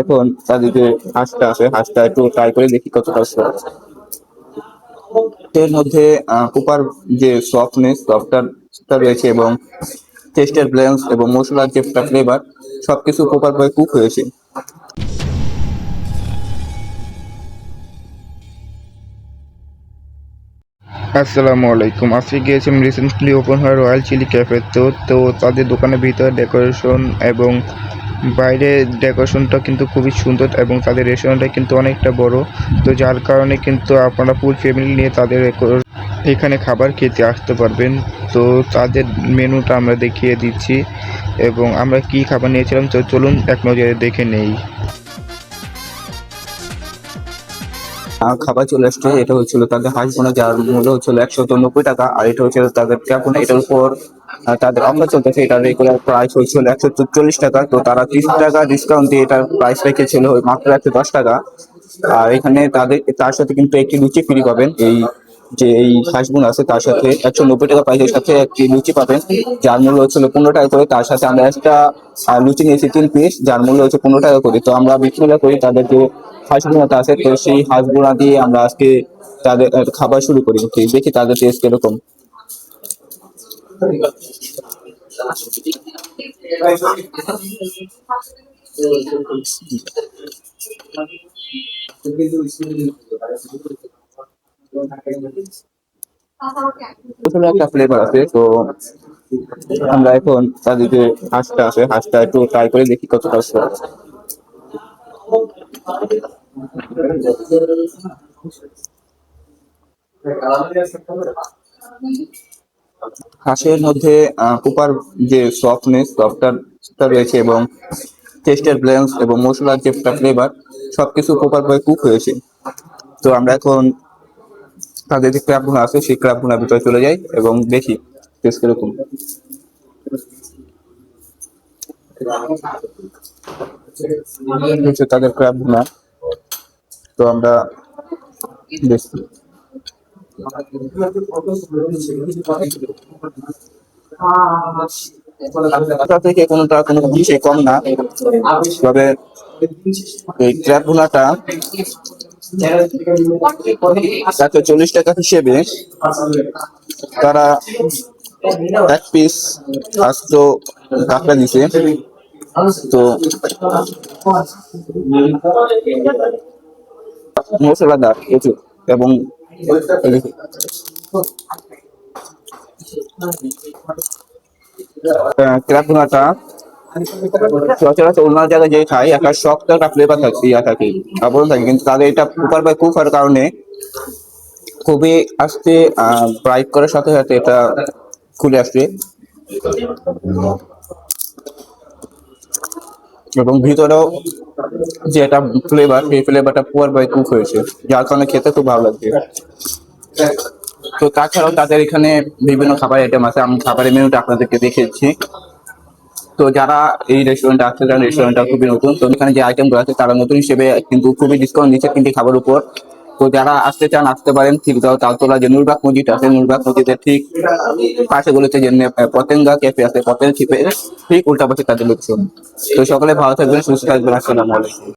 এখন তাদের হাঁসটা আছে, হাঁসটা একটু ট্রাই করে দেখি কতটা সফট। এর মধ্যে কুপার যে সফটটা রয়েছে এবং টেস্টের ব্লেন্স এবং মশলার যে ফ্লেভার সবকিছু প্রপার ভাবে কুক হয়েছে। আসসালামু আলাইকুম। আজকে গিয়েছিলাম রিসেন্টলি ওপেন হওয়া রয়্যাল চিলি ক্যাফে। তো তাদের দোকানের ভিতরে ডেকোরেশন এবং বাইরে ডেকোরেশনটা কিন্তু খুবই সুন্দর এবং তাদের রেস্টুরেন্টটা কিন্তু অনেকটা বড়। তো যার কারণে কিন্তু আপনারা ফুল ফ্যামিলি নিয়ে তাদের এখানে খাবার খেতে আসতে পারবেন। তো তাদের মেনুটা আমরা দেখিয়ে দিচ্ছি এবং আমরা কি খাবার নিয়েছিলাম তো চলুন এক নজরে দেখে নেই। খাবার চলে আসছে। এটা হচ্ছিল তাদের হাঁস বোনা, যার মূল্য হচ্ছিল 190 টাকা। আর এটা হচ্ছিল তাদের ক্যাপোনা, এটার উপর তাদের অফার চলতেছে। এটার রেগুলার প্রাইস হচ্ছিল 140 টাকা। তো তারা 30 টাকা ডিসকাউন্ট দিয়ে এটার প্রাইস রেখেছিল মাত্র 110 টাকা। আর এখানে তার সাথে কিন্তু একটি লুচি ফ্রি পাবেন। এই হাঁস বোনা আছে তার সাথে 190 টাকা প্রাইসের সাথে একটি লুচি পাবেন, যার মূল্য হচ্ছিল 15 টাকা করে। তার সাথে আমরা একটা লুচি নিয়েছি 3 পিস, যার মূল্য হচ্ছে 15 টাকা করে। তো আমরা বিক্রি করি তাদের যে হাঁস বোনাটা আছে, তো সেই হাঁস বোনা দিয়ে আমরা আজকে তাদের খাবার শুরু করি। দেখি তাদের টেস্ট কিরকম। আসলে একটা ফ্লেভার আছে। তো আমরা এখন তাদের যে হাঁসটা আছে, হাঁসটা একটু ট্রাই করে দেখি কতটা স্বাদ। হাঁসের মধ্যে কুপার যে সফটটা রয়েছে এবং টেস্টের ব্লেন্স এবং মশলার যে ফ্লেভার সবকিছু প্রপার ভাবে কুক হয়েছে। তো আমরা এখন তাদের যে ক্র্যাব ভুনা আছে সেই ক্র্যাব ভুনার ভিতরে চলে যাই এবং দেখি টেস্ট কিরকম। হচ্ছে তাদের ক্র্যাব ভুনা। তো আমরা দেখি থেকে কোনো জিনিসই কম না। তবে এই ক্র্যাব ভুনাটা 140 টাকা হিসেবে তারা 1 পিস আস্ত কাঁকড়া দিছে। তো মশলাদার প্রচুর এবং ক্র্যাব ভুনাটা সচরাচর অন্য জায়গায় যে খাই একটা শক্ত একটা ফ্লেভার থাকে, থাকে বলে থাকে, কিন্তু তাদের এটা কুকার বাই কুক হওয়ার কারণে খুবই আস্তে ব্রাইট করার সাথে সাথে এটা খুলে আসছে এবং ভিতরেও যে একটা ফ্লেভার, সেই ফ্লেভারটা পুয়ার বাই কুক হয়েছে, যার কারণে খেতে খুব ভালো লাগছে। তো তাছাড়াও তাদের এখানে বিভিন্ন খাবার আইটেম আছে, আমি খাবারের মেনুটা আপনাদেরকে দেখিয়েছি। তো যারা এই রেস্টুরেন্টে আসতে চান, রেস্টুরেন্টটা খুবই নতুন, তো এখানে যে আইটেমগুলো আছে তারা নতুন হিসেবে কিন্তু খুবই ডিসকাউন্ট দিচ্ছে 3টি খাবার উপর। তো যারা আসতে চান আসতে পারেন। ঠিক তালতলা যে নুরবাগ মসজিদ আছে, নুরবাগ মসজিদের ঠিক পাশে বলেছে যে পতেঙ্গা ক্যাফে আছে, পতেঙ্গা ক্যাফে ঠিক উল্টা পাশে তাদের লোকেশন। তো সকলে ভালো থাকবেন, সুস্থ থাকবেন। আসসালামু আলাইকুম।